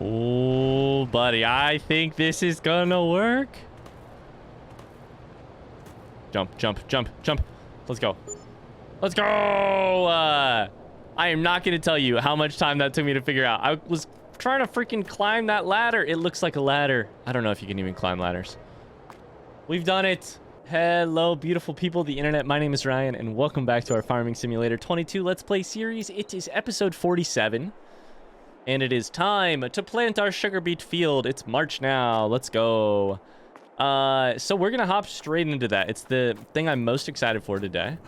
Oh, buddy, I think this is gonna work. Jump, jump, jump, jump. Let's go. Let's go! I am not gonna tell you how much time that took me to figure out. I was trying to freaking climb that ladder. It looks like a ladder. I don't know if you can even climb ladders. We've done it. Hello, beautiful people of the internet. My name is Ryan, and welcome back to our Farming Simulator 22 Let's Play series. It is episode 47. And it is time to plant our sugar beet field. It's March now. Let's go. So we're going to hop straight into that. It's the thing I'm most excited for today.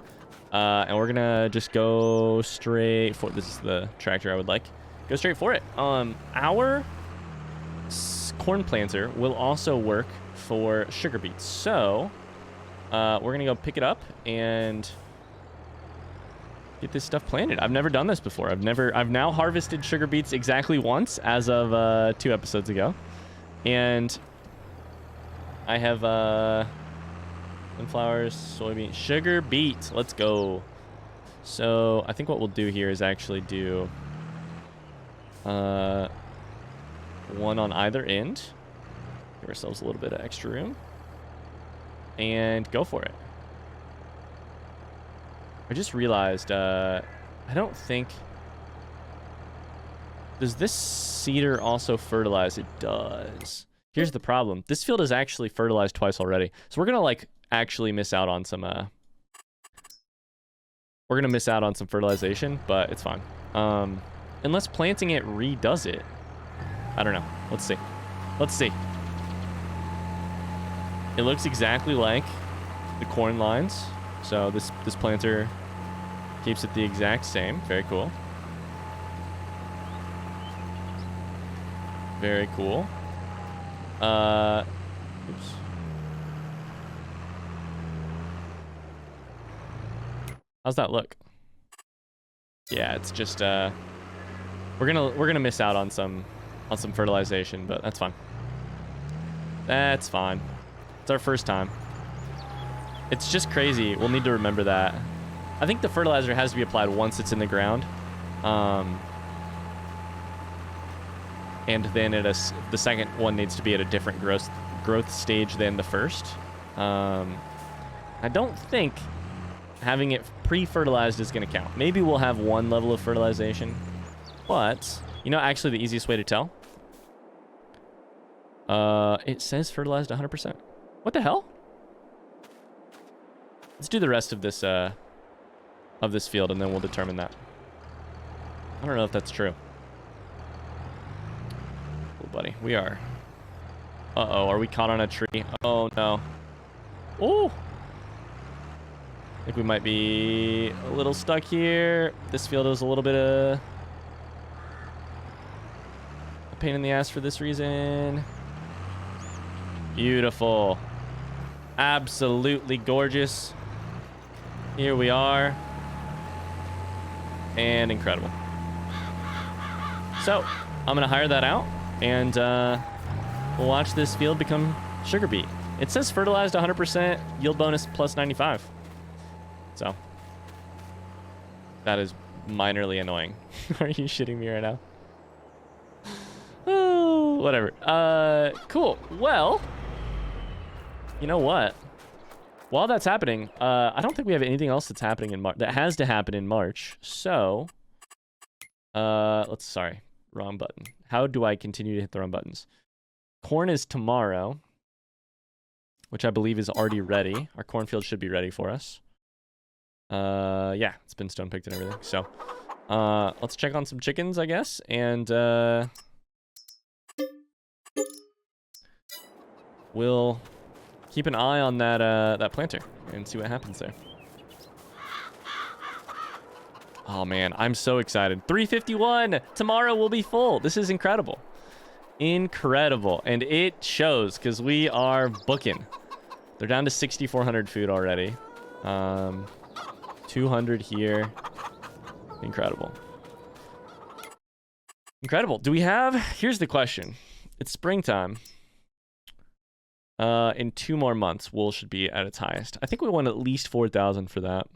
And we're going to just go straight for... This is the tractor I would like. Go straight for it. Our corn planter will also work for sugar beets. So we're going to go pick it up and... get this stuff planted. I've never done this before. I've now harvested sugar beets exactly once as of 2 episodes ago. And I have sunflowers, soybean, sugar beet. Let's go. So I think what we'll do here is actually do one on either end. Give ourselves a little bit of extra room. And go for it. I just realized, I don't think... Does this seeder also fertilize? It does. Here's the problem. This field is actually fertilized twice already. So we're gonna, like, actually miss out on some, we're gonna miss out on some fertilization, but it's fine. Unless planting it redoes it. I don't know. Let's see. Let's see. It looks exactly like the corn lines. So this planter keeps it the exact same. Very cool. Very cool. Oops. How's that look? Yeah, it's just we're gonna miss out on some fertilization, but that's fine. That's fine. It's our first time. It's just crazy. We'll need to remember that. I think the fertilizer has to be applied once it's in the ground. And then the second one needs to be at a different growth stage than the first. I don't think having it pre-fertilized is going to count. Maybe we'll have one level of fertilization. But, you know, actually the easiest way to tell? It says fertilized 100%. What the hell? Let's do the rest of this field, and then we'll determine that. I don't know if that's true. Oh, buddy, we are. Uh-oh, are we caught on a tree? Oh, no. Oh! I think we might be a little stuck here. This field is a little bit of a pain in the ass for this reason. Beautiful. Absolutely gorgeous. Here we are. And incredible. So, I'm going to hire that out. And we'll watch this field become sugar beet. It says fertilized 100%, yield bonus plus 95. So, that is minorly annoying. Are you shitting me right now? Oh, whatever. Cool. Well, you know what? While that's happening, I don't think we have anything else that's happening in March that has to happen in March. So, sorry, wrong button. How do I continue to hit the wrong buttons? Corn is tomorrow, which I believe is already ready. Our cornfield should be ready for us. Yeah, it's been stone picked and everything. So, let's check on some chickens, I guess, and we'll keep an eye on that planter and see what happens there. Oh man, I'm so excited. 351! Tomorrow will be full. This is incredible. Incredible. And it shows because we are booking. They're down to 6,400 food already. 200 here. Incredible. Incredible. Do we have... Here's the question. It's springtime. In 2 more months, wool should be at its highest. I think we want at least 4,000 for that.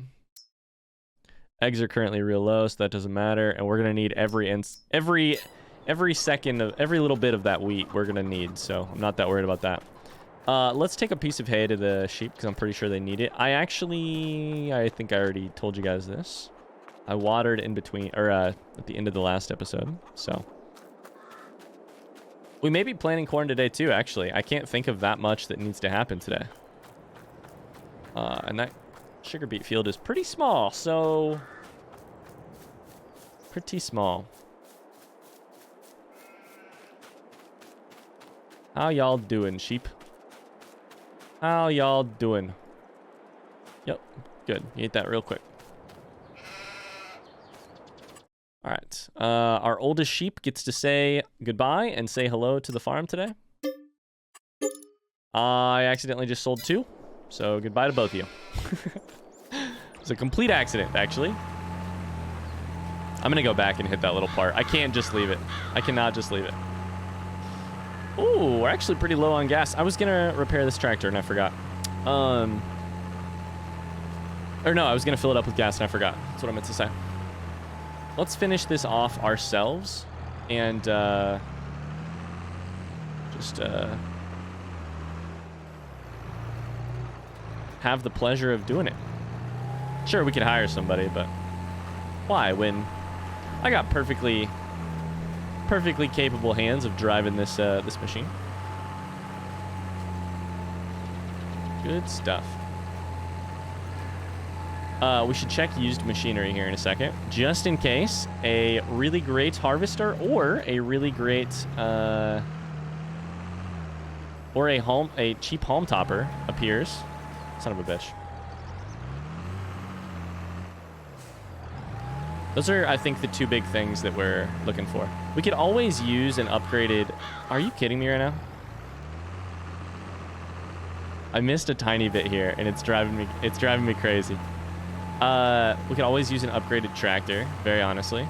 Eggs are currently real low, so that doesn't matter. And we're gonna need every every second of every little bit of that wheat we're gonna need, so I'm not that worried about that. Let's take a piece of hay to the sheep because I'm pretty sure they need it. I think I already told you guys this. I watered in between, or at the end of the last episode, so. We may be planting corn today too, actually. I can't think of that much that needs to happen today. And that sugar beet field is pretty small, so. Pretty small. How y'all doing, sheep? How y'all doing? Yep, good. You ate that real quick. All right. Our oldest sheep gets to say goodbye and say hello to the farm today. I accidentally just sold 2, so goodbye to both of you. It's a complete accident, actually. I'm gonna go back and hit that little part. I can't just leave it. I cannot just leave it. Ooh, we're actually pretty low on gas. I was gonna repair this tractor and I forgot. Or no, I was gonna fill it up with gas and I forgot. That's what I meant to say. Let's finish this off ourselves and just have the pleasure of doing it. Sure, we could hire somebody, but why when I got perfectly capable hands of driving this this machine. Good stuff. We should check used machinery here in a second, just in case a really great harvester or a really great or a cheap home topper appears. Son of a bitch. Those are, I think, the 2 big things that we're looking for. We could always use an upgraded... Are you kidding me right now? I missed a tiny bit here, and it's driving me crazy. We could always use an upgraded tractor, very honestly.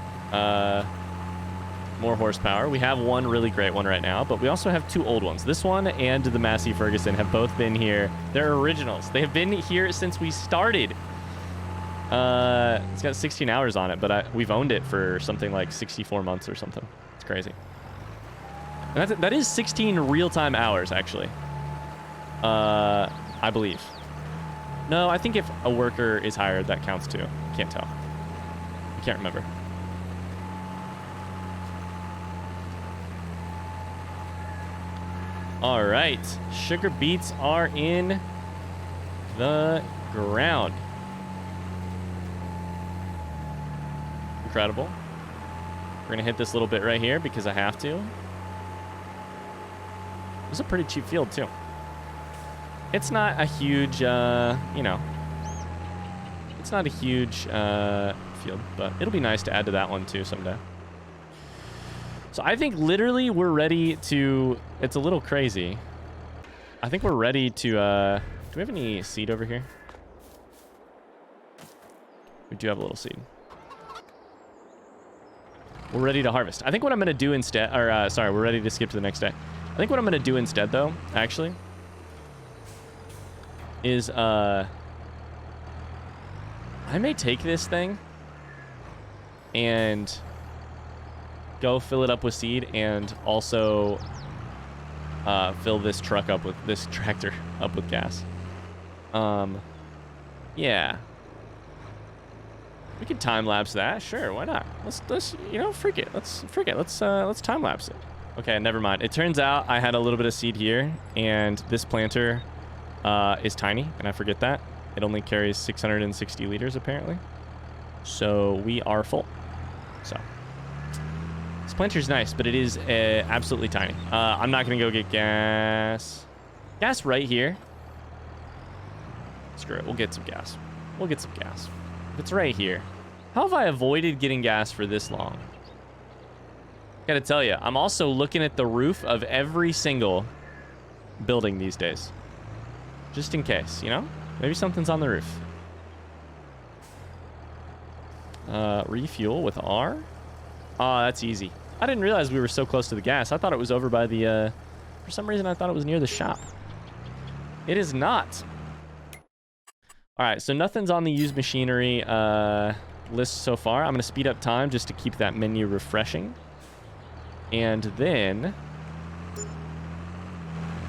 More horsepower. We have one really great one right now, but we also have 2 old ones. This one and the Massey Ferguson have both been here. They're originals. They have been here since we started. It's got 16 hours on it, but we've owned it for something like 64 months or something. It's crazy. And that is 16 real-time hours, actually. I believe. No, I think if a worker is hired, that counts too. Can't tell. I can't remember. All right. Sugar beets are in the ground. Incredible. We're going to hit this little bit right here because I have to. This is a pretty cheap field, too. It's not a huge, you know, it's not a huge field, but it'll be nice to add to that one, too, someday. So I think literally we're ready to... It's a little crazy. I think we're ready to... Do we have any seed over here? We do have a little seed. We're ready to harvest. I think what I'm going to do instead... Or, sorry, we're ready to skip to the next day. I think what I'm going to do instead, though, actually, is... I may take this thing and go fill it up with seed and also fill this truck up with... This tractor up with gas. Yeah. We could time lapse that. Sure, why not? Let's you know, freak it. Let's time lapse it. Okay, never mind. It turns out I had a little bit of seed here, and this planter is tiny, and I forget that. It only carries 660 liters apparently. So we are full. So this planter's nice, but it is absolutely tiny. I'm not gonna go get gas. Gas right here. Screw it. We'll get some gas. We'll get some gas. It's right here. How have I avoided getting gas for this long? Gotta tell you, I'm also looking at the roof of every single building these days. Just in case, you know? Maybe something's on the roof. Refuel with R? Oh, that's easy. I didn't realize we were so close to the gas. I thought it was over by the, for some reason I thought it was near the shop. It is not. All right, so nothing's on the used machinery list so far. I'm going to speed up time just to keep that menu refreshing. And then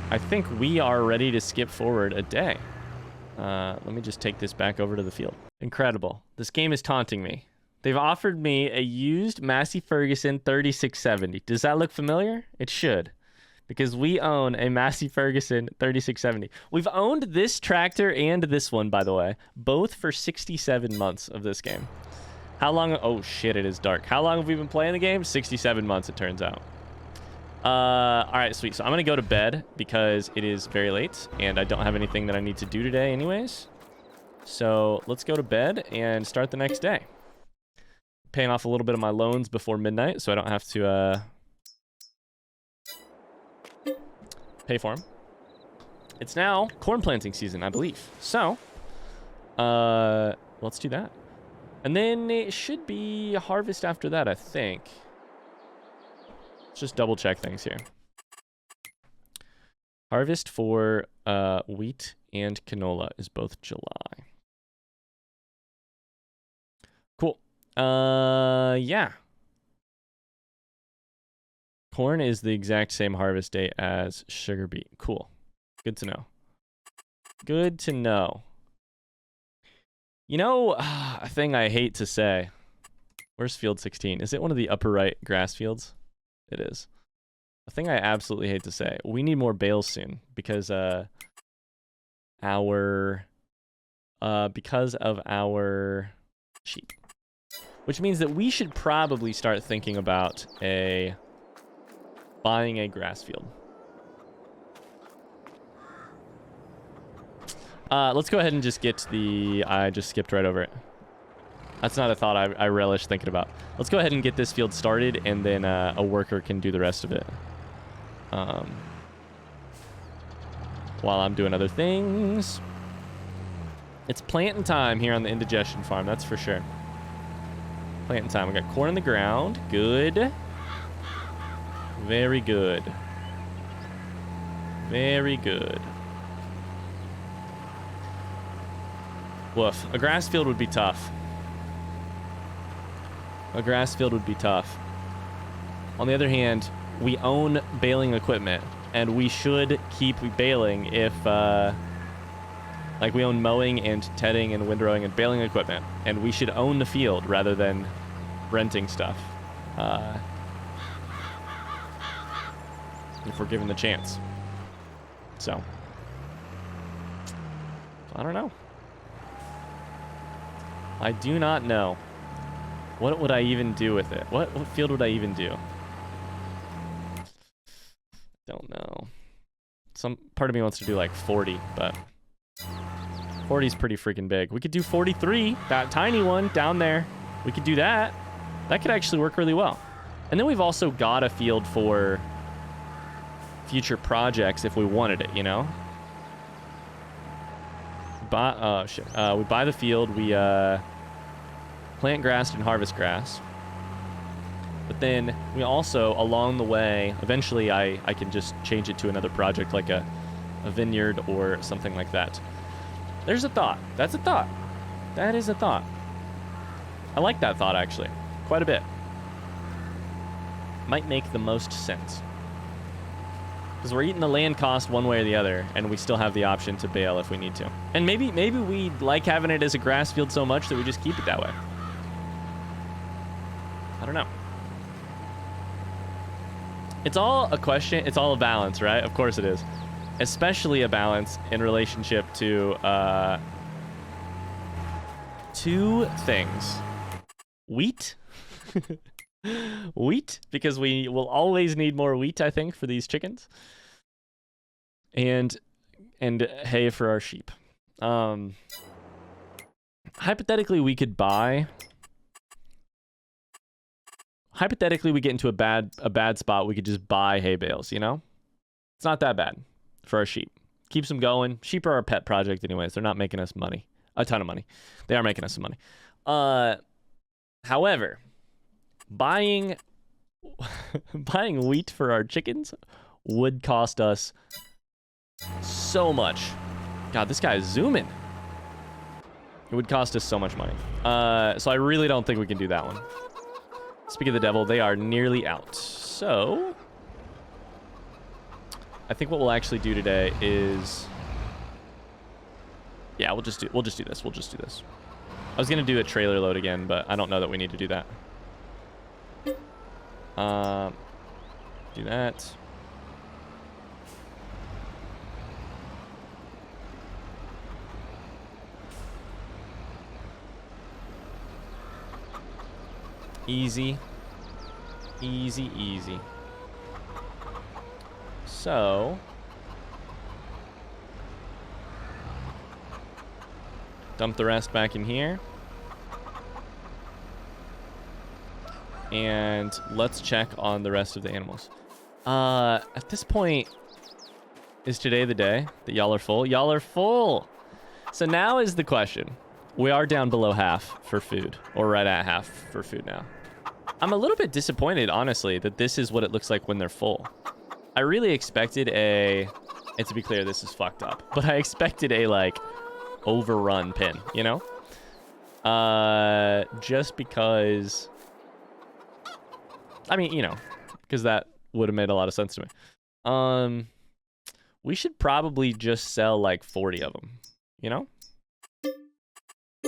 I think we are ready to skip forward a day. Let me just take this back over to the field. Incredible. This game is taunting me. They've offered me a used Massey Ferguson 3670. Does that look familiar? It should, because we own a Massey Ferguson 3670. We've owned this tractor and this one, by the way, both for 67 months of this game. How long? Oh shit, it is dark. How long have we been playing the game? 67 months, it turns out. All right, sweet. So I'm gonna go to bed because it is very late and I don't have anything that I need to do today anyways. So let's go to bed and start the next day. Paying off a little bit of my loans before midnight so I don't have to pay for them. It's now corn planting season, I believe. So let's do that. And then it should be harvest after that, I think. Let's just double check things here. Harvest for wheat and canola is both July. Cool. Yeah. Corn is the exact same harvest date as sugar beet. Cool. Good to know. Good to know. You know, a thing I hate to say. Where's field 16? Is it one of the upper right grass fields? It is. A thing I absolutely hate to say. We need more bales soon because because of our sheep. Which means that we should probably start thinking about buying a grass field. Let's go ahead and just get I just skipped right over it. That's not a thought I relish thinking about. Let's go ahead and get this field started, and then a worker can do the rest of it. While I'm doing other things. It's planting time here on the indigestion farm, that's for sure. Planting time. We got corn in the ground. Good. Very good. Very good. Woof. A grass field would be tough. A grass field would be tough. On the other hand, we own baling equipment, and we should keep baling if, like, we own mowing and tedding and windrowing and baling equipment, and we should own the field rather than renting stuff. If we're given the chance. So, I don't know. I do not know. What would I even do with it? What field would I even do? Don't know. Some part of me wants to do like 40, but 40 is pretty freaking big. We could do 43, that tiny one down there. We could do that. That could actually work really well. And then we've also got a field for future projects if we wanted it, you know? We buy the field, we plant grass and harvest grass. But then we also, along the way, eventually I can just change it to another project like a vineyard or something like that. There's a thought. That's a thought. That is a thought. I like that thought, actually. Quite a bit. Might make the most sense. Because we're eating the land cost one way or the other, and we still have the option to bale if we need to. And maybe we like having it as a grass field so much that we just keep it that way. I don't know. It's all a question. It's all a balance, right? Of course it is. Especially a balance in relationship to two things. Wheat. Wheat, because we will always need more wheat, I think, for these chickens. And hay for our sheep. Hypothetically, we could buy... Hypothetically, we get into a bad spot, we could just buy hay bales, you know? It's not that bad for our sheep. Keeps them going. Sheep are our pet project anyways. They're not making us money. A ton of money. They are making us some money. However, buying wheat for our chickens would cost us so much. God, this guy is zooming. It would cost us so much money. So I really don't think we can do that one. Speak of the devil, they are nearly out. So I think what we'll actually do today is, yeah, we'll just do this. We'll just do this. I was gonna do a trailer load again, but I don't know that we need to do that. Do that. Easy. Easy, easy. So dump the rest back in here. And let's check on the rest of the animals. At this point, is today the day that y'all are full? Y'all are full. So now is the question. We are down below half for food, or right at half for food now. I'm a little bit disappointed, honestly, that this is what it looks like when they're full. I really expected a, and to be clear, this is fucked up, but I expected a, like, overrun pin, you know? Just because, I mean, you know, because that would have made a lot of sense to me. We should probably just sell, like, 40 of them, you know?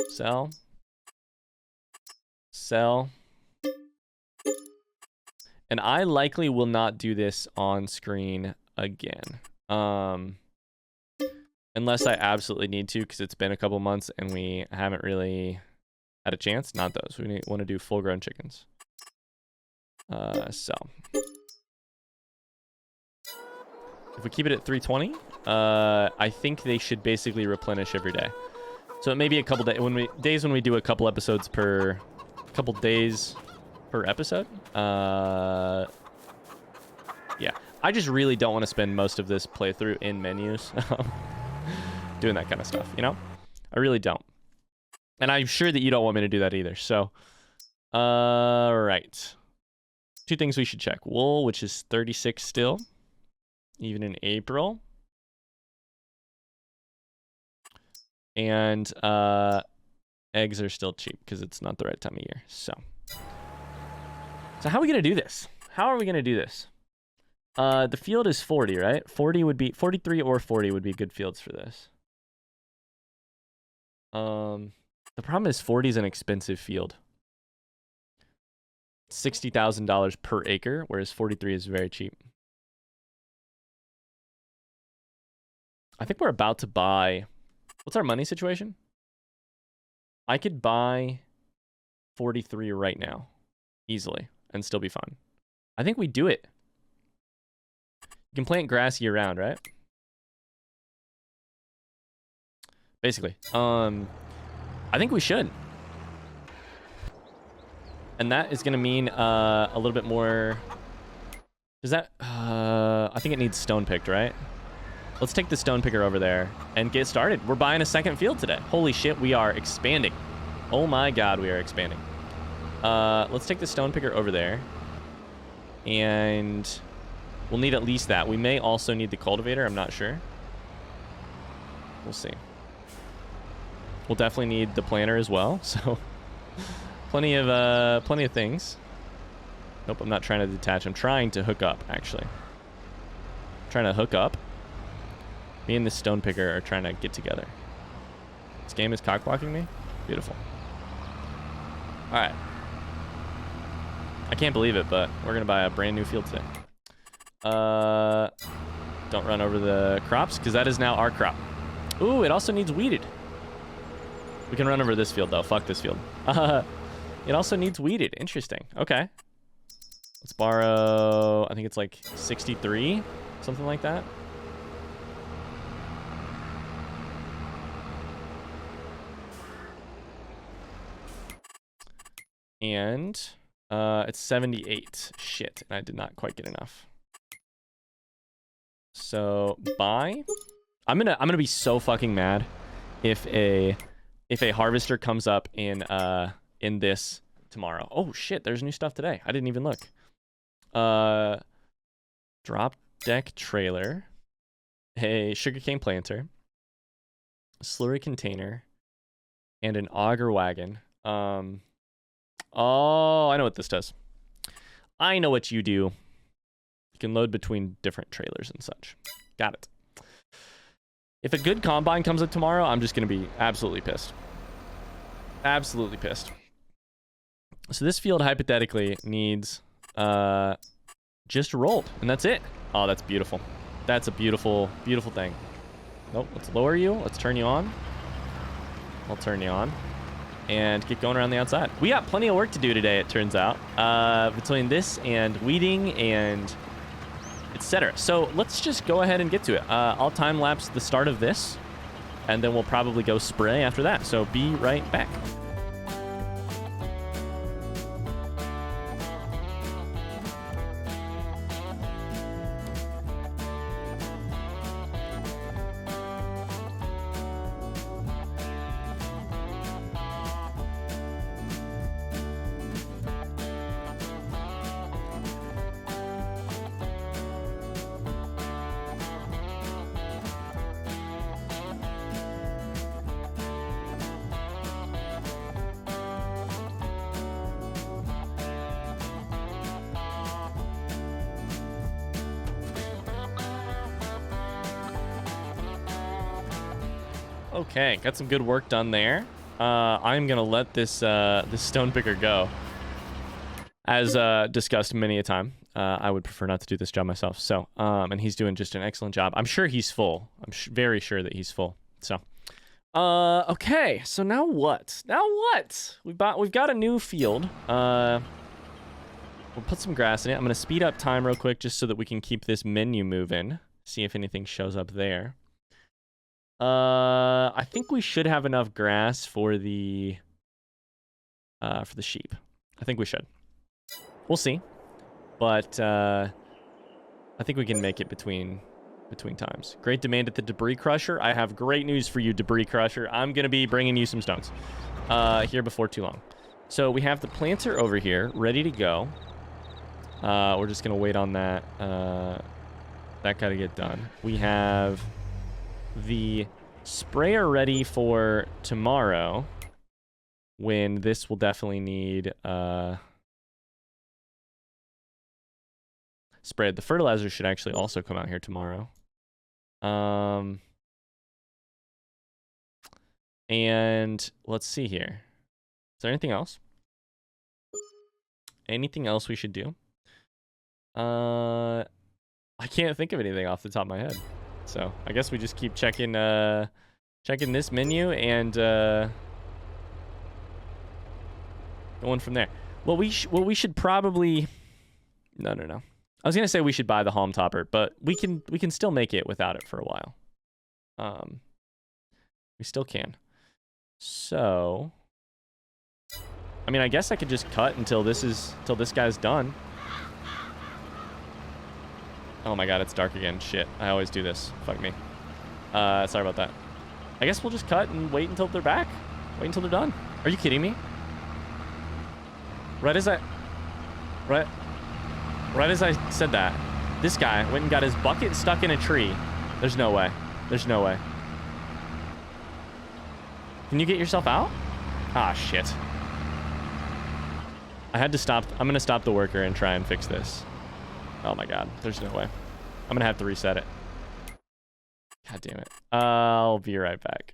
Sell. Sell. And I likely will not do this on screen again. Unless I absolutely need to, because it's been a couple months and we haven't really had a chance. Not those. We want to do full-grown chickens. Sell. If we keep it at 320, I think they should basically replenish every day. So it may be a couple days when we do a couple episodes per days per episode. Yeah, I just really don't want to spend most of this playthrough in menus doing that kind of stuff, you know? I really don't. And I'm sure that you don't want me to do that either. So, right. Two things we should check. Wool, which is 36 still, even in April. And eggs are still cheap because it's not the right time of year. So how are we going to do this? How are we going to do this? The field is 40, right? 40 would be 43 or 40 would be good fields for this. The problem is 40 is an expensive field. $60,000 per acre, whereas 43 is very cheap. I think we're about to buy. What's our money situation? I could buy 43 right now, easily, and still be fine. I think we do it. You can plant grass year round, right? Basically. I think we should. And that is going to mean a little bit more. Does that... I think it needs stone picked, right? Let's take the stone picker over there and get started. We're buying a second field today. Holy shit, we are expanding. Oh my god, we are expanding. Let's take the stone picker over there. And we'll need at least that. We may also need the cultivator. I'm not sure. We'll see. We'll definitely need the planter as well. So plenty of things. Nope, I'm not trying to detach. I'm trying to hook up, actually. I'm trying to hook up. Me and this stone picker are trying to get together. This game is cock blocking me. Beautiful. All right. I can't believe it, but we're gonna buy a brand new field today. Don't run over the crops, because that is now our crop. Ooh, it also needs weeded. We can run over this field though. Fuck this field. It also needs weeded. Interesting. Okay. Let's borrow. I think it's like 63, something like that. And it's 78. Shit, and I did not quite get enough. So buy. I'm gonna be so fucking mad if a harvester comes up in this tomorrow. Oh shit, there's new stuff today. I didn't even look. Drop deck trailer, a sugarcane planter, a slurry container, and an auger wagon. Oh, I know what this does. I know what you do. You can load between different trailers and such. Got it. If a good combine comes up tomorrow, I'm just going to be absolutely pissed. Absolutely pissed. So this field hypothetically needs just rolled, and that's it. Oh, that's beautiful. That's a beautiful, beautiful thing. Nope, let's lower you. Let's turn you on. I'll turn you on. And get going around the outside. We got plenty of work to do today, it turns out. Between this and weeding and etc. So let's just go ahead and get to it. I'll time-lapse the start of this, and then we'll probably go spray after that. So be right back. Okay, got some good work done there. I'm gonna let this this stone picker go. As discussed many a time, I would prefer not to do this job myself. So, and he's doing just an excellent job. I'm sure he's full. I'm very sure that he's full. So, okay. So now what? Now what? We've got a new field. We'll put some grass in it. I'm gonna speed up time real quick just so that we can keep this menu moving. See if anything shows up there. I think we should have enough grass for the sheep. I think we should. We'll see. But I think we can make it between times. Great demand at the debris crusher. I have great news for you, debris crusher. I'm going to be bringing you some stones here before too long. So we have the planter over here ready to go. We're just going to wait on that. That got to get done. We have the sprayer ready for tomorrow, when this will definitely need sprayed. The fertilizer should actually also come out here tomorrow. And let's see here. Is there anything else? Anything else we should do? I can't think of anything off the top of my head. So I guess we just keep checking this menu and going from there. Well, we should probably no. I was gonna say we should buy the Halm Topper, but we can still make it without it for a while. We still can. So, I mean, I guess I could just cut until this guy's done. Oh my god, it's dark again. Shit, I always do this. Fuck me. Sorry about that. I guess we'll just cut and wait until they're back. Wait until they're done. Are you kidding me? Right as I said that, this guy went and got his bucket stuck in a tree. There's no way. There's no way. Can you get yourself out? Ah, shit. I had to stop. I'm going to stop the worker and try and fix this. Oh my god, there's no way. I'm gonna have to reset it. God damn it. I'll be right back.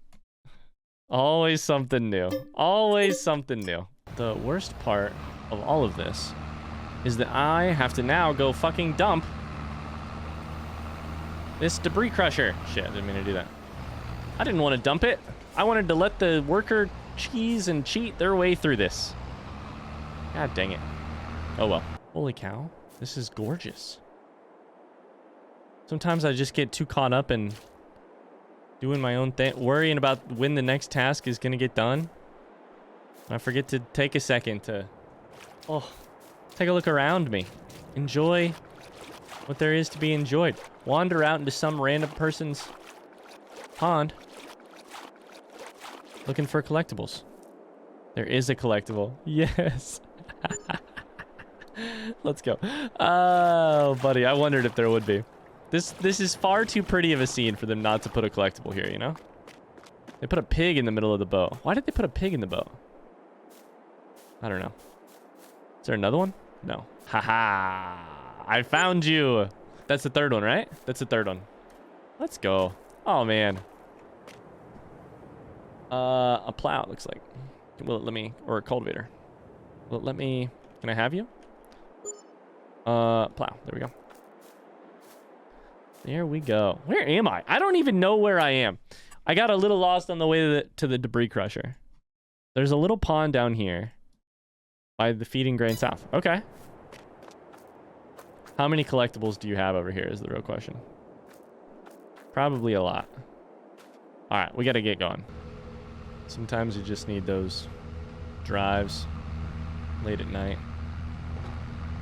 Always something new. Always something new. The worst part of all of this is that I have to now go fucking dump this debris crusher. Shit, I didn't mean to do that. I didn't want to dump it. I wanted to let the worker cheese and cheat their way through this. God dang it. Oh well. Holy cow. This is gorgeous. Sometimes I just get too caught up in doing my own thing, worrying about when the next task is going to get done. I forget to take a second to, take a look around me. Enjoy what there is to be enjoyed. Wander out into some random person's pond looking for collectibles. There is a collectible. Yes. Let's go. Oh, buddy, I wondered if there would be. This is far too pretty of a scene for them not to put a collectible here, you know? They put a pig in the middle of the boat. Why did they put a pig in the boat? I don't know. Is there another one? No. Haha. I found you. That's the third one, right? That's the third one. Let's go. Oh, man. A plow, it looks like. Will it let me, or a cultivator? Will it let me, can I have you? Plow, there we go. There we go. Where am I? I don't even know where I am. I got a little lost on the way to the debris crusher. There's a little pond down here by the feeding grain south. Okay. How many collectibles do you have over here is the real question. Probably a lot. All right, we got to get going. Sometimes you just need those drives late at night.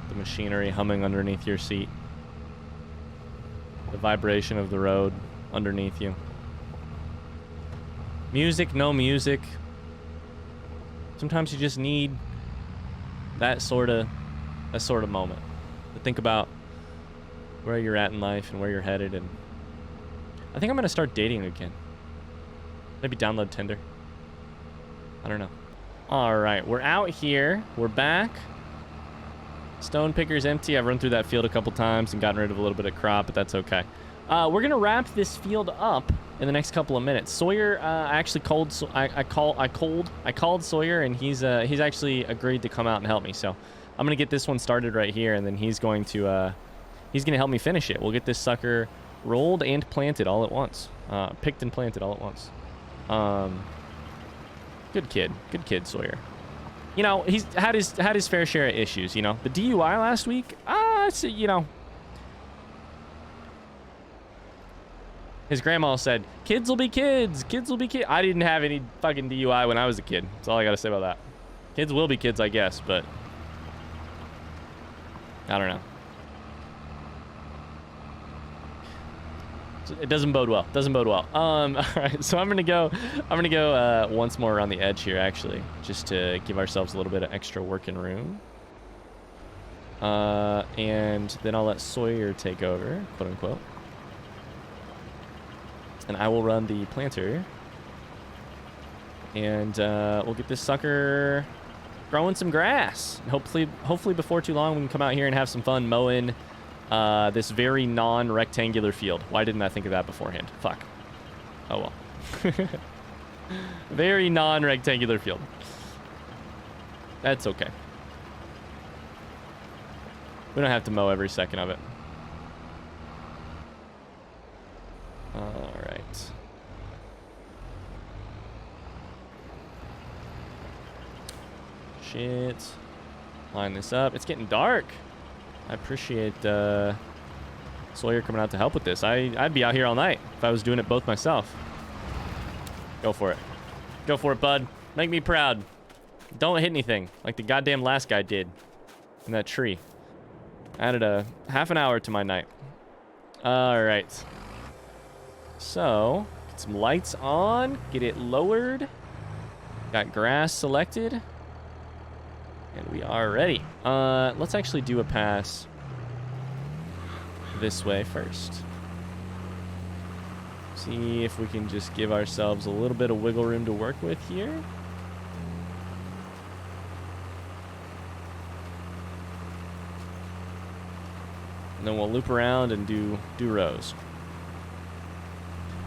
The machinery humming underneath your seat. The vibration of the road underneath you. Music, no music. Sometimes you just need that sort of moment to think about where you're at in life and where you're headed. And I think I'm gonna start dating again. Maybe download Tinder. I don't know. All right, we're out here. We're back. Stone picker's empty. I've run through that field a couple times and gotten rid of a little bit of crop, but that's okay. We're gonna wrap this field up in the next couple of minutes. Sawyer, I actually called. I called Sawyer, and he's actually agreed to come out and help me. So I'm gonna get this one started right here, and then he's gonna help me finish it. We'll get this sucker rolled and planted all at once. Picked and planted all at once. Good kid, Sawyer. You know, he's had his fair share of issues, you know. The DUI last week, you know. His grandma said, kids will be kids. Kids will be kids. I didn't have any fucking DUI when I was a kid. That's all I got to say about that. Kids will be kids, I guess, but I don't know. It doesn't bode well. Doesn't bode well. All right, so I'm gonna go once more around the edge here, actually, just to give ourselves a little bit of extra working room. And then I'll let Sawyer take over, quote unquote. And I will run the planter. And we'll get this sucker growing some grass. And hopefully before too long we can come out here and have some fun mowing this very non-rectangular field. Why didn't I think of that beforehand? Fuck. Oh well. Very non-rectangular field. That's okay. We don't have to mow every second of it. All right. Shit. Line this up. It's getting dark. I appreciate Sawyer coming out to help with this. I'd be out here all night if I was doing it both myself. Go for it. Go for it, bud. Make me proud. Don't hit anything like the goddamn last guy did in that tree. Added a half an hour to my night. All right. So, get some lights on. Get it lowered. Got grass selected. And we are ready. Let's actually do a pass this way first. See if we can just give ourselves a little bit of wiggle room to work with here. And then we'll loop around and do rows.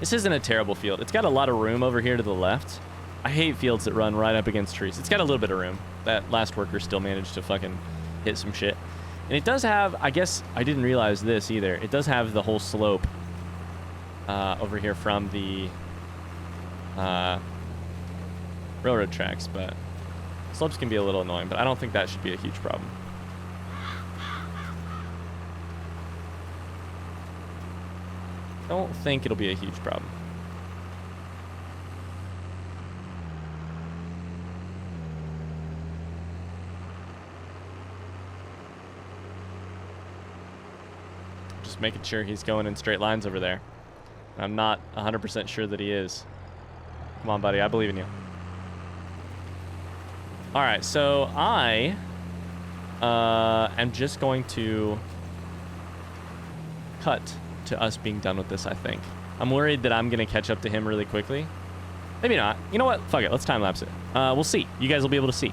This isn't a terrible field. It's got a lot of room over here to the left. I hate fields that run right up against trees. It's got a little bit of room. That last worker still managed to fucking hit some shit. And it does have, I guess I didn't realize this either. It does have the whole slope over here from the railroad tracks, but slopes can be a little annoying, but I don't think that should be a huge problem. Don't think it'll be a huge problem. Just making sure he's going in straight lines over there. I'm not 100% sure that he is. Come on, buddy. I believe in you. All right, so I am just going to cut to us being done with this, I think. I'm worried that I'm going to catch up to him really quickly. Maybe not. You know what? Fuck it. Let's time-lapse it. We'll see. You guys will be able to see.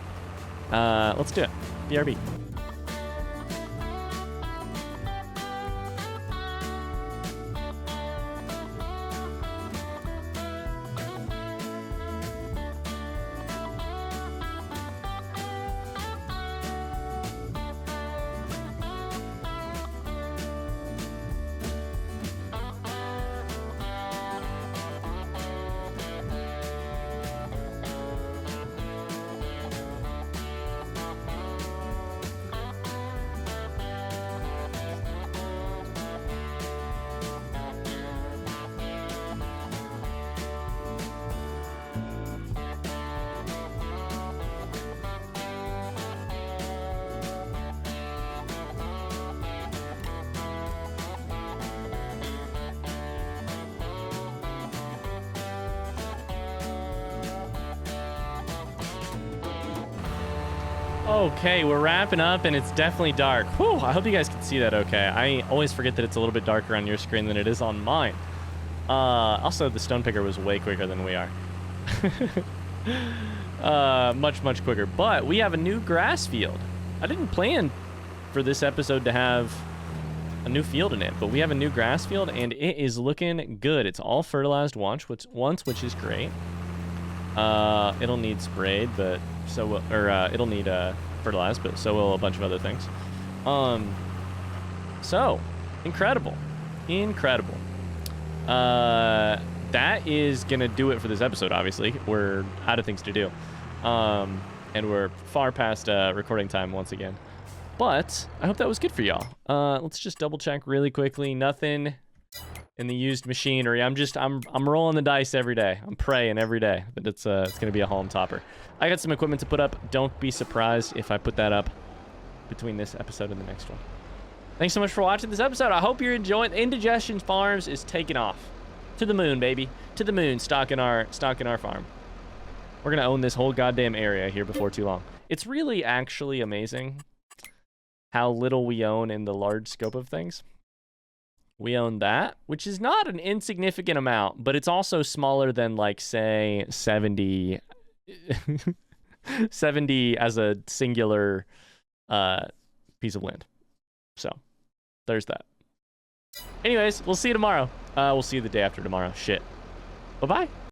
Let's do it. BRB. Okay, we're wrapping up and it's definitely dark. Whew, I hope you guys can see that okay. I always forget that it's a little bit darker on your screen than it is on mine. Also, the stone picker was way quicker than we are. Much quicker. But we have a new grass field. I didn't plan for this episode to have a new field in it, but we have a new grass field and it is looking good. It's all fertilized once, which is great. It'll need sprayed, but it'll need fertilized, but so will a bunch of other things. So incredible. That is gonna do it for this episode. Obviously, we're out of things to do, and we're far past recording time once again. But I hope that was good for y'all. Let's just double check really quickly. Nothing in the used machinery. I'm rolling the dice every day. I'm praying every day that it's gonna be a home topper. I got some equipment to put up. Don't be surprised if I put that up between this episode and the next one. Thanks so much for watching this episode. I hope you're enjoying. Indigestion Farms is taking off. To the moon, baby. To the moon, stocking our farm. We're gonna own this whole goddamn area here before too long. It's really actually amazing how little we own in the large scope of things. We own that, which is not an insignificant amount, but it's also smaller than, like, say, 70 as a singular piece of land. So there's that. Anyways, we'll see you tomorrow. We'll see you the day after tomorrow. Shit. Bye-bye.